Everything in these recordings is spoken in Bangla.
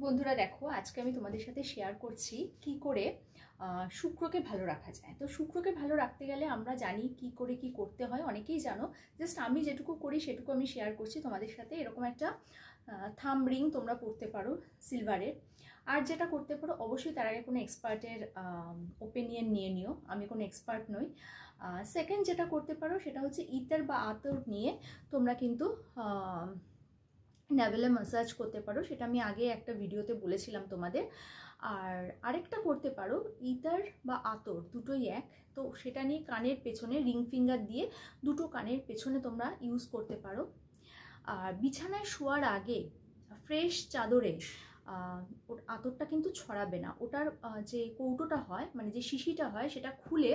বন্ধুরা দেখো, আজকে আমি তোমাদের সাথে শেয়ার করছি কি করে শুক্রকে ভালো রাখা যায়। তো শুক্রকে ভালো রাখতে গেলে আমরা জানি কি করে কি করতে হয়, অনেকেই জানো। জাস্ট আমি যেটুকু করি সেটুকু আমি শেয়ার করছি তোমাদের সাথে। এরকম একটা থাম্ব রিং তোমরা পরতে পারো সিলভারের। আর যেটা করতে পারো, অবশ্যই তার আগে কোনো এক্সপার্টের ওপিনিয়ন নিয়ে নিও, আমি কোনো এক্সপার্ট নই। সেকেন্ড যেটা করতে পারো সেটা হচ্ছে ইতর বা আতর নিয়ে তোমরা কিন্তু নেভেলে ম্যাসাজ করতে পারো, সেটা আমি আগে একটা ভিডিওতে বলেছিলাম তোমাদের। আর আরেকটা করতে পারো, ইতার বা আতর দুটোই এক, তো সেটা নিয়ে কানের পেছনে রিং ফিঙ্গার দিয়ে দুটো কানের পেছনে তোমরা ইউজ করতে পারো। আর বিছানায় শোয়ার আগে ফ্রেশ চাদরে ওর আতরটা কিন্তু ছড়াবে না। ওটার যে কৌটোটা হয়, মানে যে শিশিটা হয়, সেটা খুলে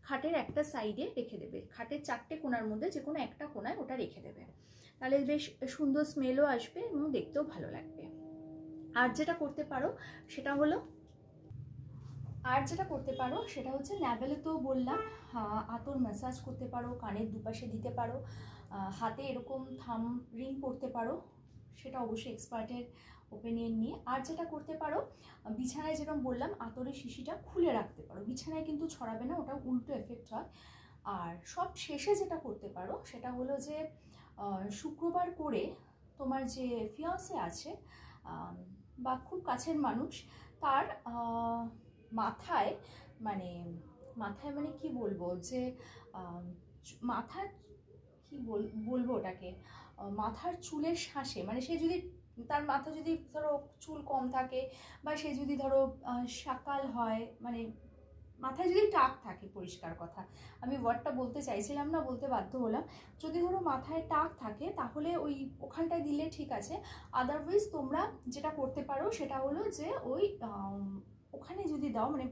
খাটের একটা সাইডে রেখে দেবে। খাটের চারটে কোণার মধ্যে যে কোনো একটা কোণায় ওটা রেখে দেবে, তাহলে বেশ সুন্দর স্মেলও আসবে এবং দেখতেও ভালো লাগবে। আর যেটা করতে পারো সেটা হচ্ছে ন্যাভেলে তো বললাম, আতর ম্যাসাজ করতে পারো, কানের দুপাশে দিতে পারো, হাতে এরকম থাম রিং পরতে পারো, সেটা অবশ্যই এক্সপার্টের ওপিনিয়ন নিয়ে। আর যেটা করতে পারো, বিছানায় যেরকম বললাম আতরের শিশিটা খুলে রাখতে পারো, বিছানায় কিন্তু ছড়াবে না, ওটা উল্টো এফেক্ট হয়। আর সব শেষে যেটা করতে পারো সেটা হলো যে শুক্রবার করে তোমার যে ফিয়ান্সে আছে বা খুব কাছের মানুষ, তার মাথায় মানে কি বলবো, যে মাথার কি বলবো ওটাকে, মাথার চুলের শ্বাসে, মানে সে যদি তার মাথা যদি ধরো চুল কম থাকে, বা সে যদি ধরো শাকাল হয়, মানে মাথায় যদি টাক থাকে, পরিষ্কার কথা, আমি ওয়ার্ডটা বলতে চাইছিলাম না, বলতে বাধ্য হলাম। যদি ধরো মাথায় টাক থাকে তাহলে ওখানটায় দিলে ঠিক আছে। আদারওয়াইজ তোমরা যেটা করতে পারো সেটা হলো যে ওখানে যদি দাও, মানে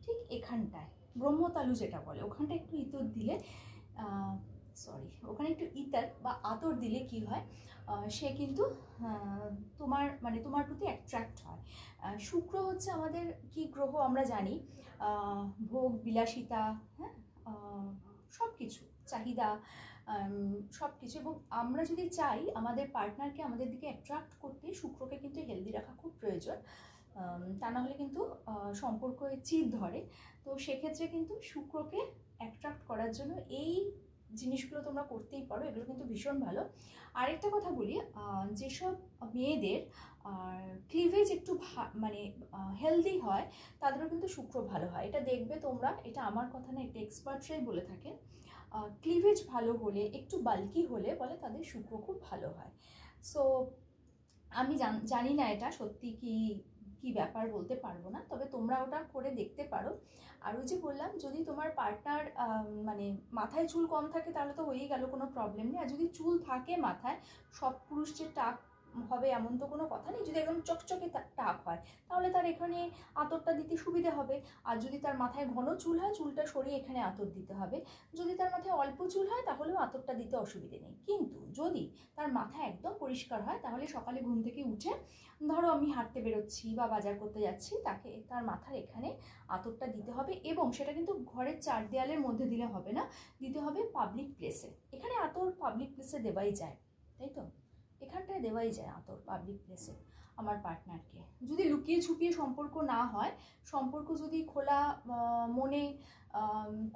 ঠিক এখানটায় ব্রহ্মতালু যেটা বলে, ওখানটা একটু ইতর দিলে, ওখানে একটু ইতর বা আতর দিলে কি হয়, সে কিন্তু তোমার প্রতি অ্যাট্রাক্ট হয়। শুক্র হচ্ছে আমাদের কি গ্রহ আমরা জানি, ভোগ বিলাসিতা, হ্যাঁ, সব কিছু চাহিদা, সব কিছু। এবং আমরা যদি চাই আমাদের পার্টনারকে আমাদের দিকে অ্যাট্রাক্ট করতে, শুক্রকে কিন্তু হেলদি রাখা খুব প্রয়োজন। তা না হলে কিন্তু সম্পর্ক চির ধরে। তো সেক্ষেত্রে কিন্তু শুক্রকে অ্যাট্রাক্ট করার জন্য এই জিনিসগুলো তোমরা করতেই পারো, এগুলো কিন্তু ভীষণ ভালো। আরেকটা কথা বলি, যেসব মেয়েদের ক্লিভেজ একটু মানে হেলদি হয়, তাদেরও কিন্তু শুক্র ভালো হয়। এটা দেখবে তোমরা, এটা আমার কথা না, এটা এক্সপার্টরাই বলে থাকেন। ক্লিভেজ ভালো হলে, একটু বাল্কি হলে বলে তাদের শুক্র খুব ভালো হয়। সো আমি জানি না এটা সত্যি কি ব্যাপার, বলতে পারবো না, তবে তোমরা ওটা করে দেখতে পারো। আর ওই যে বললাম, যদি তোমার পার্টনার মানে মাথায় চুল কম থাকে তাহলে তো হয়েই গেল, কোনো প্রবলেম নেই। আর যদি চুল থাকে মাথায়, সব পুরুষ যে টাক হবে এমন তো কোনো কথা নেই। যদি একদম চকচকে টাক হয় তাহলে তার এখানে আতরটা দিতে সুবিধে হবে। আর যদি তার মাথায় ঘন চুল হয়, চুলটা সরিয়ে এখানে আতর দিতে হবে। যদি তার মাথায় অল্প চুল হয় তাহলেও আতরটা দিতে অসুবিধে নেই। কিন্তু যদি তার মাথা একদম পরিষ্কার হয়, তাহলে সকালে ঘুম থেকে উঠে ধরো আমি হাঁটতে বেরোচ্ছি বা বাজার করতে যাচ্ছি, তার মাথার এখানে আতরটা দিতে হবে। এবং সেটা কিন্তু ঘরের চার দেয়ালের মধ্যে দিলে হবে না, দিতে হবে পাবলিক প্লেসে। এখানে আতর পাবলিক প্লেসে দেওয়াই যায়, তাই তো, এখানটায় দেওয়াই যায় আতর পাবলিক প্লেসে আমার পার্টনারকে। যদি লুকিয়ে ছুপিয়ে সম্পর্ক না হয়, সম্পর্ক যদি খোলা মনে,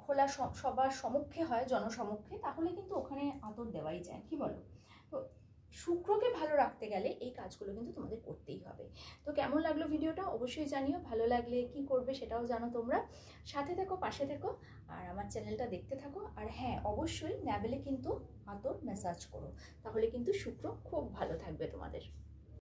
খোলা সবার সমক্ষে হয়, জনসমক্ষে, তাহলে কিন্তু ওখানে আতর দেওয়াই যায়, কি বলো? তো শুক্রকে ভালো রাখতে গেলে এই কাজগুলো কিন্তু তোমাদের করতেই হবে। তো কেমন লাগলো ভিডিওটা অবশ্যই জানিও, ভালো লাগলে কি করবে সেটাও জানো তোমরা। সাথে থেকো, পাশে থেকো, আর আমার চ্যানেলটা দেখতে থাকো। আর হ্যাঁ, অবশ্যই ন্যাভেলে কিন্তু আতর ম্যাসাজ করো, তাহলে কিন্তু শুক্র খুব ভালো থাকবে তোমাদের।